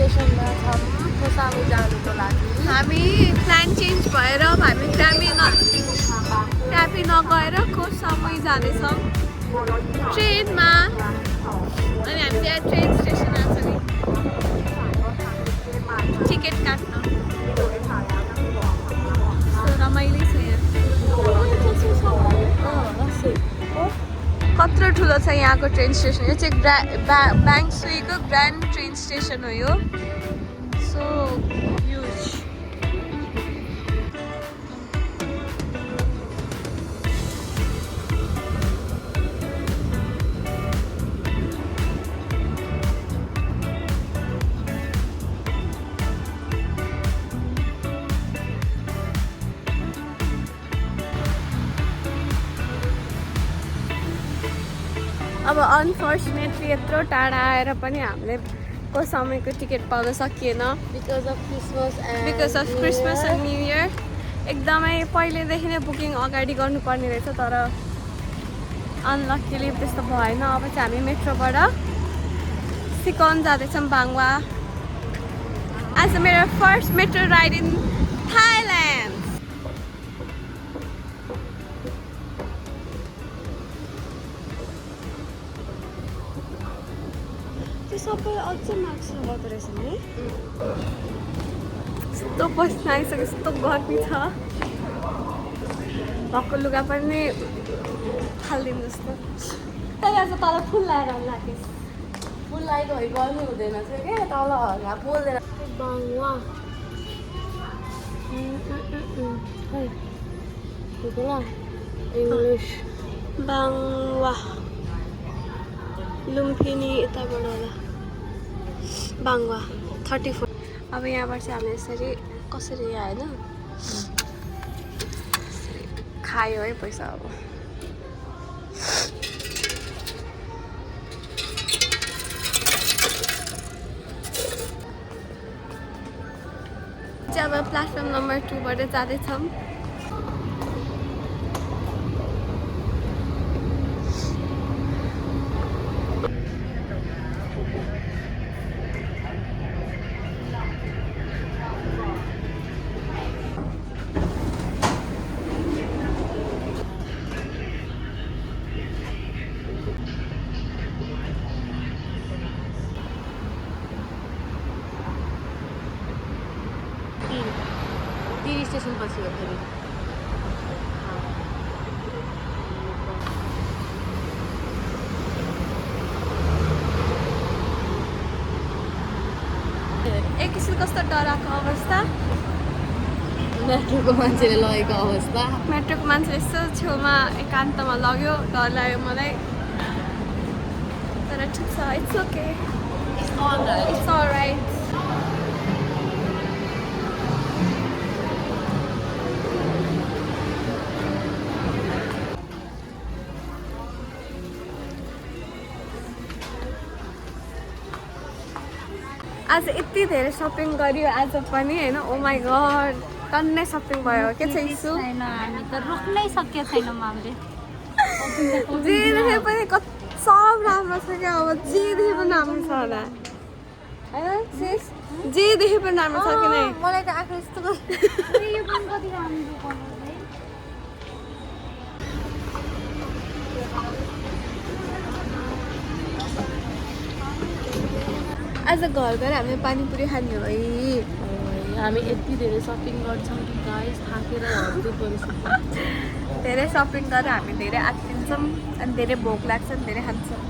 स्टेसनमा छौँ खोसाङ जानुको लागि। हामी प्लान चेन्ज भएर हामी क्राबी नगएर खोसाङ जानेछौँ ट्रेनमा। अनि हामी त्यहाँ ट्रेन स्टेसन आएको छ नि टिकट काट्न। रमाइलो छ यहाँ। कत्रो ठुलो छ यहाँको ट्रेन स्टेसन। यो चाहिँ ब्याङ्कसुईको ग्रान्ड ट्रेन स्टेसन हो यो। So huge. अब अनफर्चुनेटली यत्रो टाढा आएर पनि हामीले को समयको टिकट पाउन सकिएन because of Christmas and new year. एकदमै पहिलेदेखि नै बुकिङ अगाडि गर्नुपर्ने रहेछ तर अनलक्कीली त्यस्तो भएन। अब चाहिँ हामी मेट्रोबाट सिकोन जाँदैछौँ बाङ्वा। आज मेरो first metro ride in Thailand. सबै अझै मार्क्स लगाउँदो रहेछ नि। यस्तो बस्न आइसक्यो, यस्तो गर्मी छ। भएको लुगा पनि फालिदिनु जस्तो। त्यही आज तल फुल लगाएर लाग्यो। फुल लाइट भइ गर्नु हुँदैन थियो क्या तल हल्ला बोल्दैन। बाङ्वा इङ्ग्लिस बाङ्वा लुम्फिनी यताबाट होला बाङ्वा 34। अब यहाँबाट चाहिँ हामीले यसरी कसरी यहाँ होइन खायो है पैसा। अब चाहिँ अब प्लेटफर्म नम्बर 2बाट जाँदैछौँ। स्टेसन पछि हो फेरि। एक किसिमको कस्तो डराएको अवस्था। मेट्रोको मान्छेले लगेको अवस्था। मेट्रोको मान्छेले यस्तो छेउमा एकान्तमा लग्यो, डर लाग्यो मलाई। तर ठिक छ, इट्स ओके, इट्स अलराइट। आज यति धेरै सपिङ गर्यो आज पनि होइन। ओ माई गड टन्नै सपिङ भयो। के छ इस्यु? हामी त रोक्नै सकेको छैनौँ हामीले। जे देखे पनि सब राम्रो छ क्या। अब जे देखे पनि राम्रो छ होला होइन सिस? जे देखे पनि राम्रो छ कि नै? मलाई त आएको यस्तो यो पनि कति राम्रो। आज घर गएर हामीले पानीपुरी खाने हो है। हामी यति धेरै सपिङ गर्छौँ कि गाइस थाकेर हड्दै परिसक्यो। धेरै सपिङ गरेर हामी धेरै आत्तिन्छौँ अनि धेरै भोक लाग्छ अनि धेरै खान्छौँ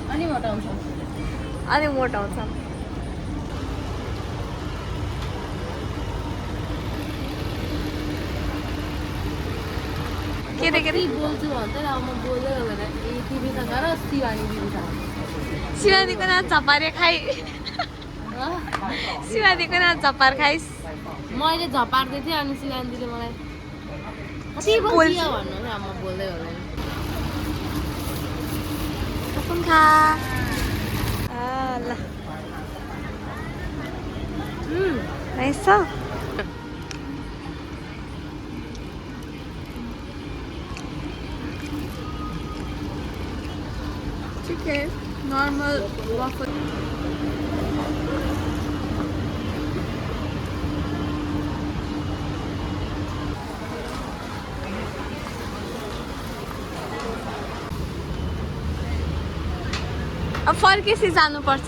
अनि मोटाउँछौँ। के बोल्छु भन्दै अब म बोल्दै गर्दैन। तिमीसँग र शिवानी दिदीसँग। शिवानीको नाम झपारे खाइ। शिवानीको नाम झपार खाइस्। मैले झपार्दै थिएँ अनि शिवानी दिदीले मलाई भन्नु म बोल्दै गर्दैन। ल नाइस छ। चिकन नर्मल वाफल अब फर्केपछि जानुपर्छ।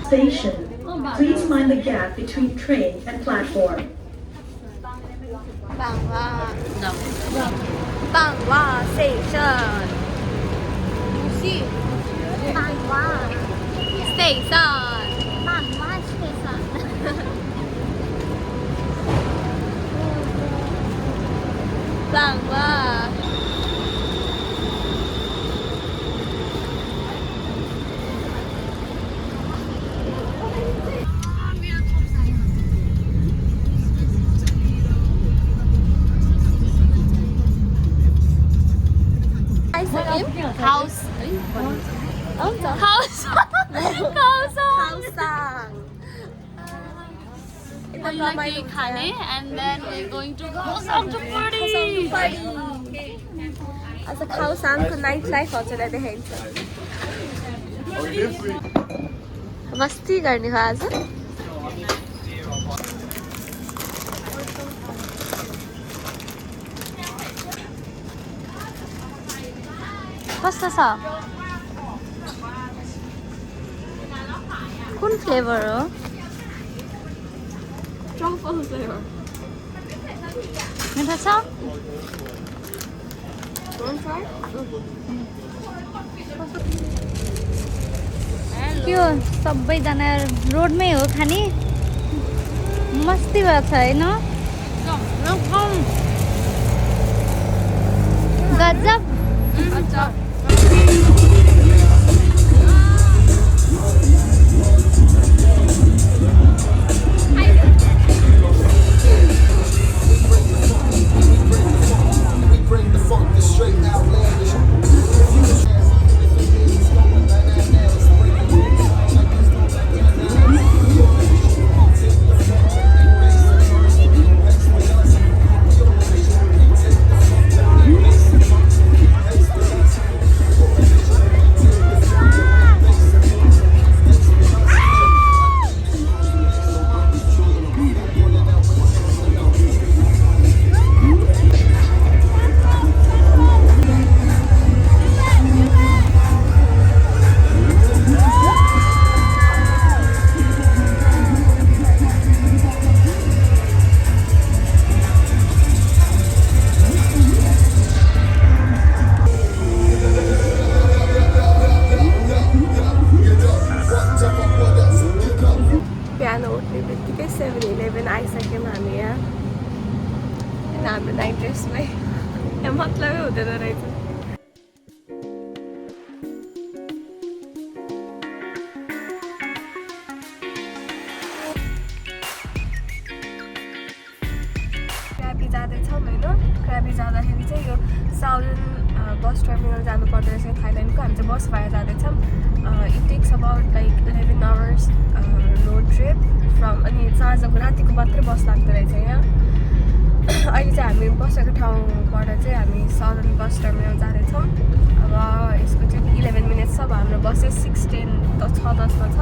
Station. Please mind the gap between train and platform. Bangwa Station. Bangwa Station. Bangwa. House. Khao San. खाने and then we're going to Constructive party. आज खाओ सानको नाइट लाइफ हजुरलाई देखाइन्छ। मस्ती गर्ने हो आज। कस्तो छ? कुन फ्लेभर हो? Truffle flavor. मिठो छ? के हो सबैजना रोडमै हो खाने? मस्ती भएको छ होइन? गजब। बिहान उठ्ने बित्तिकै 7-11 आइसक्यौँ हामी यहाँ। हाम्रो नाइट ड्रेसमै यहाँ मतलबै हुँदैन रहेछ। क्राबी जाँदैछौँ होइन। क्राबी जाँदाखेरि चाहिँ यो साउदर्न बस टर्मिनल जानु पर्दो रहेछ थाइल्यान्डको। हामी चाहिँ बस भएर जाँदैछौँ। It takes about like 11 hours road trip from. अनि साँझको रातिको मात्रै बस लाग्दो रहेछ यहाँ। अहिले चाहिँ हामी बसेको ठाउँबाट चाहिँ हामी साउदर्न बस टर्मिनल जाँदैछौँ। अब यसको चाहिँ 11 मिनट्स छ। अब हाम्रो बस चाहिँ 6:10 त 6:10मा छ।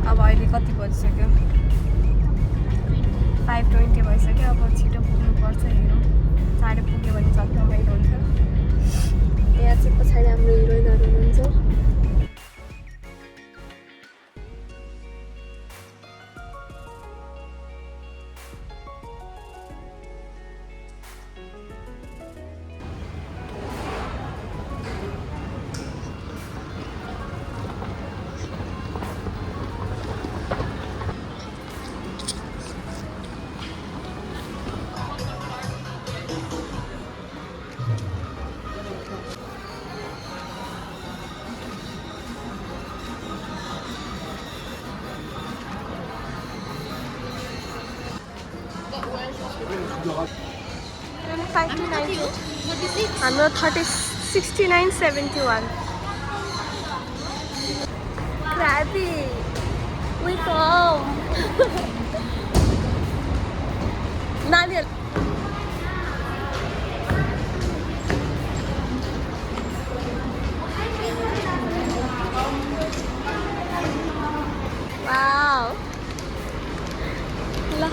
अब अहिले कति बजिसक्यो? 5:20 भइसक्यो। अब छिटो पुग्नुपर्छ। हेरौँ चाँडै पुग्यो भने झन् रमाइलो हुन्छ। यहाँ चाहिँ पछाडि हाम्रो हिरोइनहरू हुनुहुन्छ। हाम्रो 69.71 Krabi we come नानीहरु वाओ ल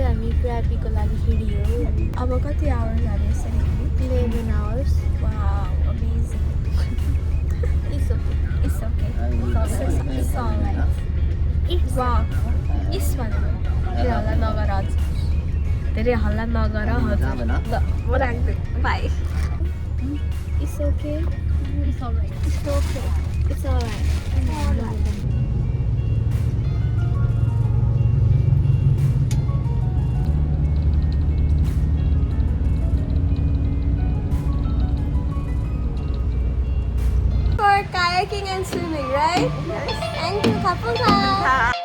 हामी क्राबीको लागि हिँड्यो अब कति आवर्स हामी यसरी 11 hours. Wow, amazing. It's okay. It's okay. It's alright. Wow. It's भनेर धेरै हल्ला नगर हजुर धेरै हल्ला नगर हजुर ल म राख्दै by It's okay. It's alright. It's okay. It's alright. For kayaking and swimming, right? Yes. Thank you, Kapungka.